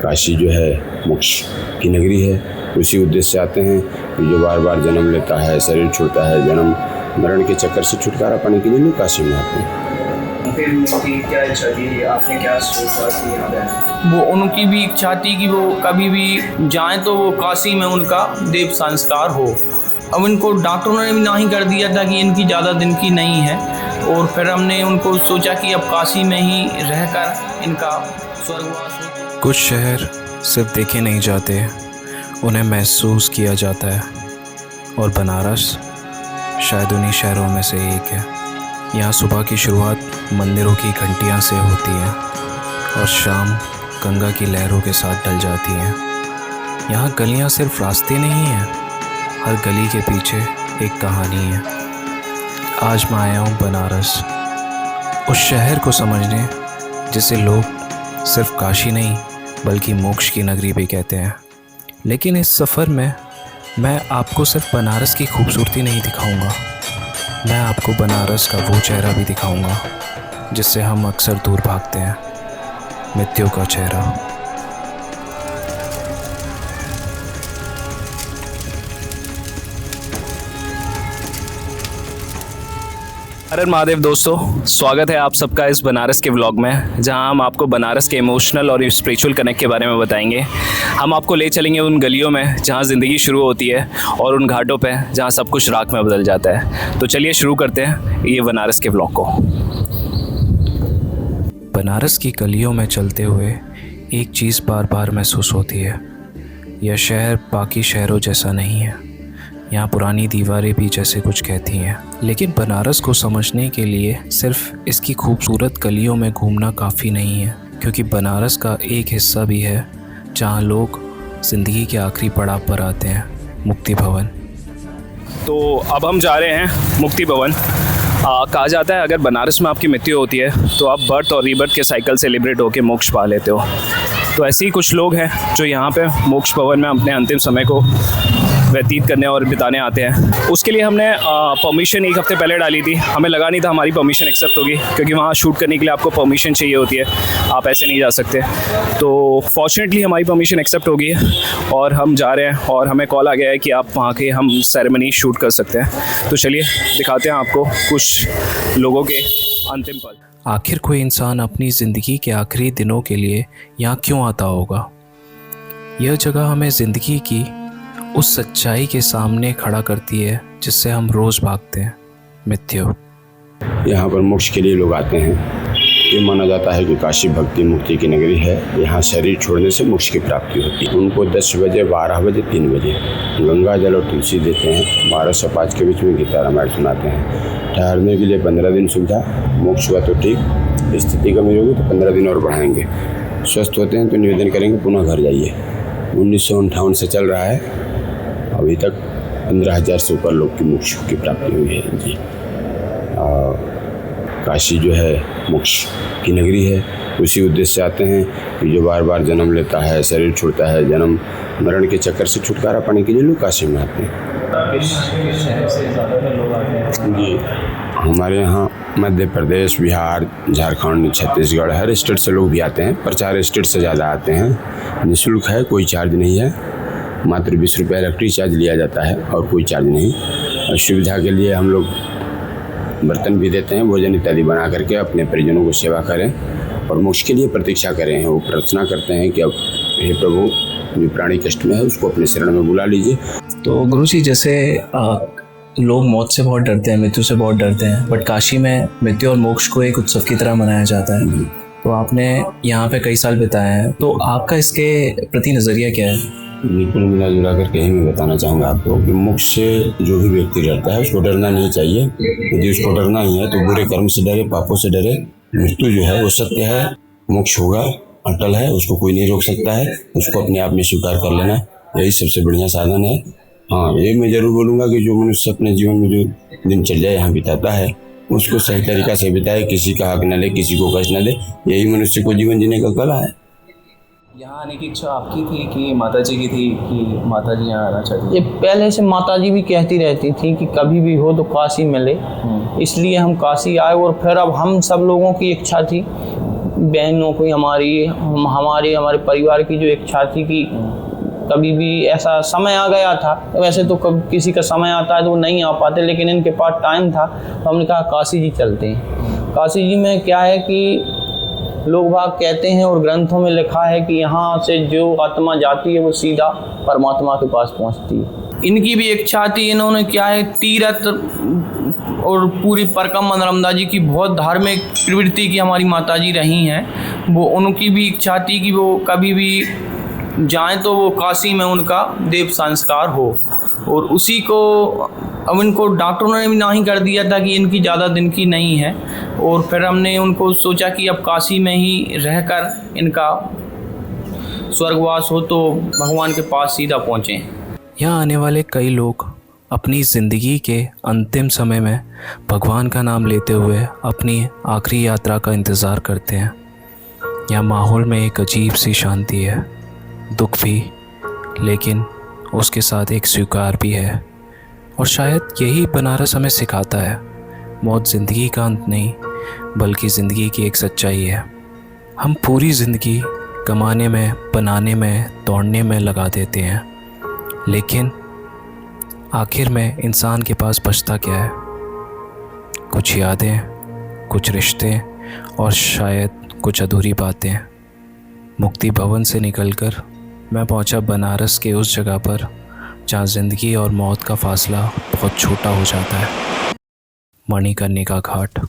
काशी जो है मोक्ष की नगरी है। उसी उद्देश्य से आते हैं कि जो बार बार जन्म लेता है, शरीर छोड़ता है, जन्म मरण के चक्कर से छुटकारा पाने के लिए लोग काशी में आते हैं। फिर उनकी क्या इच्छा थी, आपने क्या सोचा कि यहाँ पे? वो उनकी भी इच्छा थी कि वो कभी भी जाएं तो वो काशी में उनका देव संस्कार हो। अब इनको डॉक्टरों ने भी नहीं कर दिया था कि इनकी ज़्यादा दिन की नहीं है, और फिर हमने उनको सोचा कि अब काशी में ही रहकर इनका स्वर्गवास हो। कुछ शहर सिर्फ देखे नहीं जाते, उन्हें महसूस किया जाता है, और बनारस शायद उन्हीं शहरों में से एक है। यहाँ सुबह की शुरुआत मंदिरों की घंटियाँ से होती है और शाम गंगा की लहरों के साथ ढल जाती हैं। यहाँ गलियाँ सिर्फ रास्ते नहीं हैं, हर गली के पीछे एक कहानी है। आज मैं आया हूँ बनारस, उस शहर को समझने जिसे लोग सिर्फ काशी नहीं बल्कि मोक्ष की नगरी भी कहते हैं। लेकिन इस सफ़र में मैं आपको सिर्फ बनारस की खूबसूरती नहीं दिखाऊंगा, मैं आपको बनारस का वो चेहरा भी दिखाऊंगा जिससे हम अक्सर दूर भागते हैं, मृत्यु का चेहरा। हर महादेव दोस्तों, स्वागत है आप सबका इस बनारस के व्लॉग में, जहां हम आपको बनारस के इमोशनल और स्पिरिचुअल कनेक्ट के बारे में बताएंगे। हम आपको ले चलेंगे उन गलियों में जहां ज़िंदगी शुरू होती है और उन घाटों पे जहां सब कुछ राख में बदल जाता है। तो चलिए शुरू करते हैं ये बनारस के व्लॉग को। बनारस की गलियों में चलते हुए एक चीज़ बार बार महसूस होती है, यह शहर बाकी शहरों जैसा नहीं है। यहाँ पुरानी दीवारें भी जैसे कुछ कहती हैं, लेकिन बनारस को समझने के लिए सिर्फ इसकी खूबसूरत गलियों में घूमना काफ़ी नहीं है, क्योंकि बनारस का एक हिस्सा भी है जहाँ लोग ज़िंदगी के आखिरी पड़ाव पर आते हैं, मुक्ति भवन। तो अब हम जा रहे हैं मुक्ति भवन। कहा जाता है अगर बनारस में आपकी मृत्यु होती है तो आप बर्थ और रीबर्थ के साइकिल से लिबरेट होकर मोक्ष पा लेते हो। तो ऐसे ही कुछ लोग हैं जो यहाँ पे मोक्ष भवन में अपने अंतिम समय को व्यतीत करने और बिताने आते हैं। उसके लिए हमने परमिशन एक हफ्ते पहले डाली थी। हमें लगा नहीं था हमारी परमिशन एक्सेप्ट होगी, क्योंकि वहाँ शूट करने के लिए आपको परमिशन चाहिए होती है, आप ऐसे नहीं जा सकते। तो फॉर्चुनेटली हमारी परमिशन एक्सेप्ट होगी और हम जा रहे हैं, और हमें कॉल आ गया है कि आप वहाँ के हम सेरेमनी शूट कर सकते हैं। तो चलिए दिखाते हैं आपको कुछ लोगों के अंतिम पल। आखिर कोई इंसान अपनी ज़िंदगी के आखिरी दिनों के लिए यहाँ क्यों आता होगा? यह जगह हमें ज़िंदगी की उस सच्चाई के सामने खड़ा करती है जिससे हम रोज़ भागते हैं, मृत्यु। यहाँ पर मोक्ष के लिए लोग आते हैं। ये माना जाता है कि काशी भक्ति मुक्ति की नगरी है। यहाँ शरीर छोड़ने से मोक्ष की प्राप्ति होती है। उनको 10 बजे, 12 बजे, 3 बजे गंगा जल और तुलसी देते हैं। 12 से 5 के बीच में गीता रामायण सुनाते हैं। ठहरने के लिए 15 दिन सुविधा। मोक्ष हुआ तो ठीक, स्थिति कमी होगी तो 15 दिन और बढ़ाएंगे। स्वस्थ होते हैं तो निवेदन करेंगे पुनः घर जाइए। 1958 से चल रहा है, अभी तक 15,000 से ऊपर लोग की मोक्ष की प्राप्ति हुई है जी। काशी जो है मोक्ष की नगरी है। उसी उद्देश्य से आते हैं कि जो बार बार जन्म लेता है, शरीर छोड़ता है, जन्म मरण के चक्कर से छुटकारा पाने के लिए लोग काशी में आते हैं जी। हमारे यहाँ मध्य प्रदेश, बिहार, झारखंड, छत्तीसगढ़, हर स्टेट से लोग भी आते हैं, पर 4 स्टेट से ज़्यादा आते हैं। निःशुल्क है, कोई चार्ज नहीं है, मात्र 20 रुपये इलेक्ट्रिक चार्ज लिया जाता है और कोई चार्ज नहीं। और सुविधा के लिए हम लोग बर्तन भी देते हैं, भोजन इत्यादि बना करके अपने परिजनों को सेवा करें और मोक्ष के लिए प्रतीक्षा करें। वो प्रार्थना करते हैं कि अब हे प्रभु, जो प्राणी कष्ट में है उसको अपने शरण में बुला लीजिए। तो गुरु जी, जैसे लोग मौत से बहुत डरते हैं, मृत्यु से बहुत डरते हैं, बट काशी में मृत्यु और मोक्ष को एक उत्सव की तरह मनाया जाता है। तो आपने यहाँ पे कई साल बिताए हैं, तो आपका इसके प्रति नज़रिया क्या है? बिल्कुल मिला जुला करके ही मैं बताना चाहूँगा आपको कि मोक्ष से जो भी व्यक्ति डरता है उसको डरना नहीं चाहिए। यदि उसको डरना ही है तो बुरे कर्म से डरे, पापों से डरे। मृत्यु जो है वो सत्य है, मोक्ष होगा, अटल है, उसको कोई नहीं रोक सकता है। उसको अपने आप में स्वीकार कर लेना, यही सबसे बढ़िया साधन है। हाँ, ये मैं ज़रूर बोलूँगा कि जो मनुष्य अपने जीवन में जो दिनचर्या यहाँ बिताता है उसको सही तरीक़ा से बिताए, किसी का हक न ले, किसी को कष्ट न दे। यही मनुष्य को जीवन जीने का कला है। यहाँ आने की इच्छा आपकी थी कि माताजी की थी कि माताजी यहाँ आना चाहती? ये पहले से माताजी भी कहती रहती थी कि कभी भी हो तो काशी मिले, इसलिए हम काशी आए। और फिर अब हम सब लोगों की इच्छा थी, बहनों की हमारे परिवार की जो इच्छा थी कि कभी भी ऐसा समय आ गया था, वैसे तो कभी किसी का समय आता है तो वो नहीं आ पाते, लेकिन इनके पास टाइम था तो हमने कहा काशी जी चलते हैं। काशी जी में क्या है कि लोग बाग कहते हैं और ग्रंथों में लिखा है कि यहाँ से जो आत्मा जाती है वो सीधा परमात्मा के पास पहुँचती है। इनकी भी इच्छा थी, इन्होंने क्या है तीर्थ और पूरी परिक्रमा नर्मदा जी की बहुत धार्मिक प्रवृत्ति की हमारी माता जी रही हैं, वो उनकी भी इच्छा थी कि वो कभी भी जाएं तो वो काशी में उनका देव संस्कार हो, और उसी को अब इनको डॉक्टरों ने भी नहीं कर दिया था कि इनकी ज़्यादा दिन की नहीं है, और फिर हमने उनको सोचा कि अब काशी में ही रहकर इनका स्वर्गवास हो तो भगवान के पास सीधा पहुँचें। यहाँ आने वाले कई लोग अपनी ज़िंदगी के अंतिम समय में भगवान का नाम लेते हुए अपनी आखिरी यात्रा का इंतज़ार करते हैं। यहाँ माहौल में एक अजीब सी शांति है, दुख भी, लेकिन उसके साथ एक स्वीकार भी है। और शायद यही बनारस हमें सिखाता है, मौत ज़िंदगी का अंत नहीं बल्कि ज़िंदगी की एक सच्चाई है। हम पूरी ज़िंदगी कमाने में, बनाने में, दौड़ने में लगा देते हैं, लेकिन आखिर में इंसान के पास बचता क्या है? कुछ यादें, कुछ रिश्ते और शायद कुछ अधूरी बातें। मुक्ति भवन से निकलकर मैं पहुंचा बनारस के उस जगह पर जहां ज़िंदगी और मौत का फासला बहुत छोटा हो जाता है, मणिकर्णिका घाट।